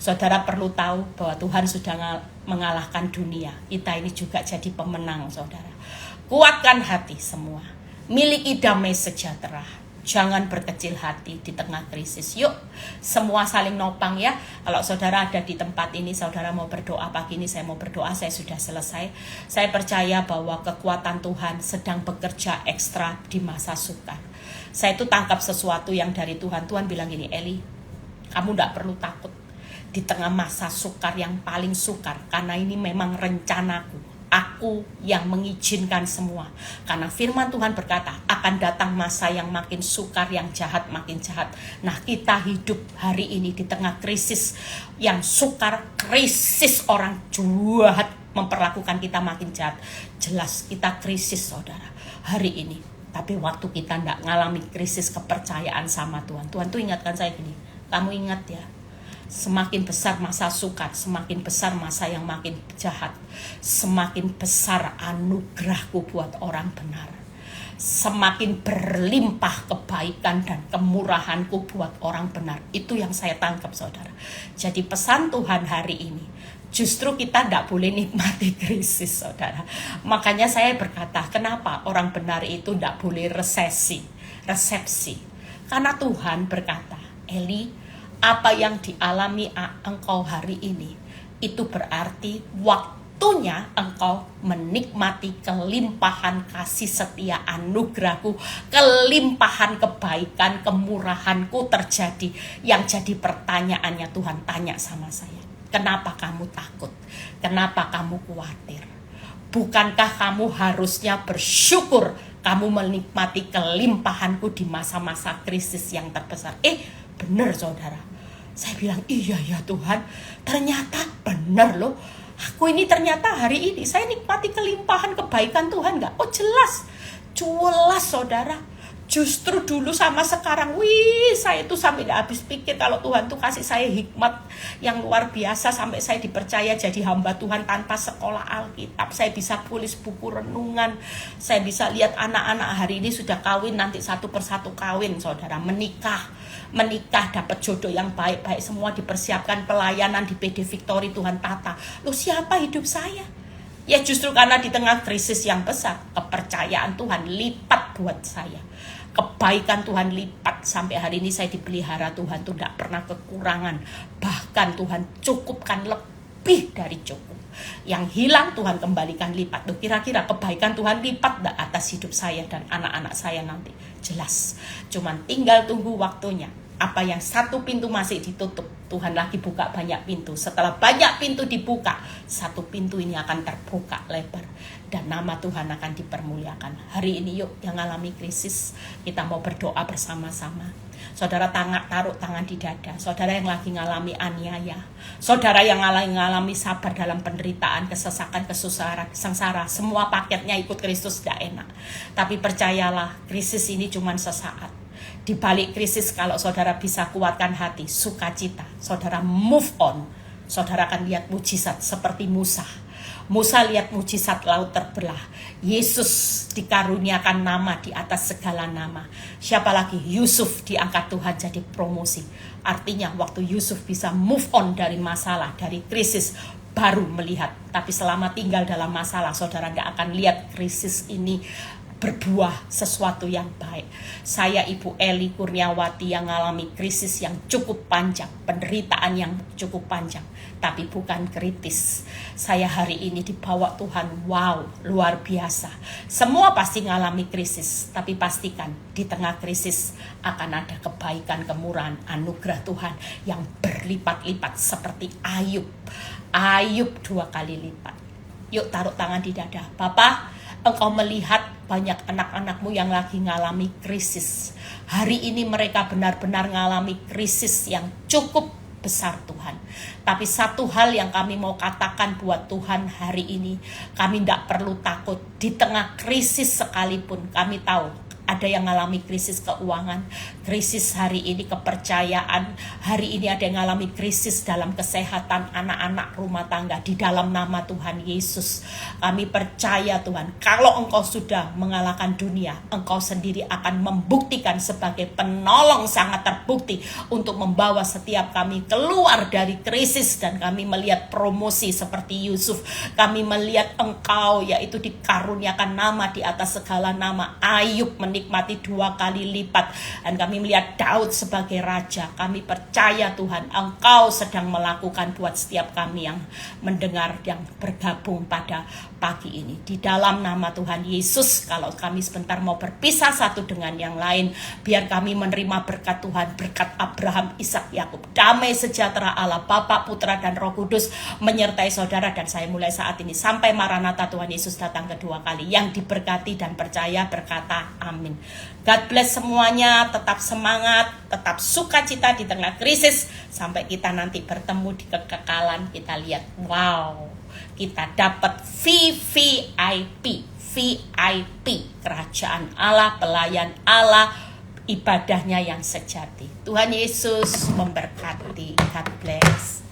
Saudara perlu tahu bahwa Tuhan sudah mengalahkan dunia. Kita ini juga jadi pemenang, saudara. Kuatkan hati semua, miliki damai sejahtera. Jangan berkecil hati di tengah krisis. Yuk, semua saling nopang ya. Kalau saudara ada di tempat ini, saudara mau berdoa pagi ini, saya mau berdoa, saya sudah selesai. Saya percaya bahwa kekuatan Tuhan sedang bekerja ekstra di masa sukar. Saya itu tangkap sesuatu yang dari Tuhan. Tuhan bilang gini, Eli, kamu tidak perlu takut di tengah masa sukar yang paling sukar. Karena ini memang rencanaku. Aku yang mengizinkan semua. Karena firman Tuhan berkata, akan datang masa yang makin sukar, yang jahat makin jahat. Nah, kita hidup hari ini di tengah krisis yang sukar, krisis orang jahat memperlakukan kita makin jahat. Jelas kita krisis, saudara, hari ini. Tapi waktu kita tidak ngalami krisis kepercayaan sama Tuhan, Tuhan tuh ingatkan saya gini, kamu ingat ya, semakin besar masa sukar, semakin besar masa yang makin jahat, semakin besar anugerahku buat orang benar, semakin berlimpah kebaikan dan kemurahanku buat orang benar. Itu yang saya tangkap, saudara. Jadi pesan Tuhan hari ini, justru kita tidak boleh nikmati krisis, saudara. Makanya saya berkata, kenapa orang benar itu tidak boleh resepsi. Karena Tuhan berkata, Eli, apa yang dialami engkau hari ini, itu berarti waktunya engkau menikmati kelimpahan kasih setia anugerahku, kelimpahan kebaikan, kemurahanku terjadi. Yang jadi pertanyaannya, Tuhan tanya sama saya, kenapa kamu takut? Kenapa kamu khawatir? Bukankah kamu harusnya bersyukur kamu menikmati kelimpahanku di masa-masa krisis yang terbesar? Benar, saudara. Saya bilang, iya ya Tuhan, ternyata benar loh. Aku ini ternyata hari ini saya nikmati kelimpahan kebaikan Tuhan gak? Oh jelas saudara. Justru dulu sama sekarang, saya itu sampai gak habis pikir kalau Tuhan tuh kasih saya hikmat yang luar biasa. Sampai saya dipercaya jadi hamba Tuhan tanpa sekolah Alkitab. Saya bisa tulis buku renungan. Saya bisa lihat anak-anak hari ini sudah kawin, nanti satu persatu kawin, saudara. Menikah, dapat jodoh yang baik-baik, semua dipersiapkan, pelayanan di PD Victory Tuhan tata. Loh, siapa hidup saya? Ya justru karena di tengah krisis yang besar, kepercayaan Tuhan lipat buat saya. Kebaikan Tuhan lipat, sampai hari ini saya dipelihara Tuhan tuh tidak pernah kekurangan. Bahkan Tuhan cukupkan lebih dari cukup. Yang hilang Tuhan kembalikan lipat. Loh, kira-kira kebaikan Tuhan lipat tidak atas hidup saya dan anak-anak saya nanti? Jelas. Cuman tinggal tunggu waktunya. Apa yang satu pintu masih ditutup, Tuhan lagi buka banyak pintu. Setelah banyak pintu dibuka, satu pintu ini akan terbuka lebar dan nama Tuhan akan dipermuliakan. Hari ini yuk yang alami krisis, kita mau berdoa bersama-sama. Saudara taruh tangan di dada. Saudara yang lagi ngalami aniaya, saudara yang ngalami sabar dalam penderitaan, kesesakan, kesusahan, sengsara, semua paketnya ikut Kristus tidak enak. Tapi percayalah, krisis ini cuma sesaat. Di balik krisis, kalau saudara bisa kuatkan hati, sukacita, saudara move on, saudara akan lihat mujizat seperti Musa. Musa lihat mujizat laut terbelah. Yesus dikaruniakan nama di atas segala nama. Siapa lagi? Yusuf diangkat Tuhan jadi promosi. Artinya waktu Yusuf bisa move on dari masalah, dari krisis, baru melihat. Tapi selama tinggal dalam masalah, saudara tidak akan lihat krisis ini berbuah sesuatu yang baik. Saya Ibu Eli Kurniawati yang mengalami krisis yang cukup panjang, penderitaan yang cukup panjang, tapi bukan kritis. Saya hari ini dibawa Tuhan, wow, luar biasa. Semua pasti mengalami krisis, tapi pastikan di tengah krisis akan ada kebaikan, kemurahan, anugerah Tuhan yang berlipat-lipat seperti Ayub. Ayub 2 kali lipat. Yuk taruh tangan di dada. Bapak, engkau melihat banyak anak-anakmu yang lagi ngalami krisis. Hari ini mereka benar-benar ngalami krisis yang cukup besar Tuhan. Tapi satu hal yang kami mau katakan buat Tuhan hari ini, kami tidak perlu takut. Di tengah krisis sekalipun kami tahu ada yang ngalami krisis keuangan, krisis hari ini kepercayaan, hari ini ada yang mengalami krisis dalam kesehatan anak-anak rumah tangga, di dalam nama Tuhan Yesus kami percaya Tuhan, kalau Engkau sudah mengalahkan dunia, Engkau sendiri akan membuktikan sebagai penolong sangat terbukti untuk membawa setiap kami keluar dari krisis. Dan kami melihat promosi seperti Yusuf, kami melihat Engkau yaitu dikaruniakan nama di atas segala nama, Ayub menikmati 2 kali lipat, dan kami melihat Daud sebagai raja. Kami percaya Tuhan, Engkau sedang melakukan buat setiap kami yang mendengar, yang bergabung pada pagi ini. Di dalam nama Tuhan Yesus, kalau kami sebentar mau berpisah satu dengan yang lain, biar kami menerima berkat Tuhan, berkat Abraham, Ishak, Yakub. Damai sejahtera Allah Bapa, Putra, dan Roh Kudus menyertai saudara dan saya mulai saat ini sampai Maranatha Tuhan Yesus datang kedua kali. Yang diberkati dan percaya berkata amin. God bless semuanya, tetap semangat, tetap sukacita di tengah krisis, sampai kita nanti bertemu di kekekalan. Kita lihat, wow, kita dapat VIP, kerajaan Allah, pelayan Allah, ibadahnya yang sejati. Tuhan Yesus memberkati. God bless.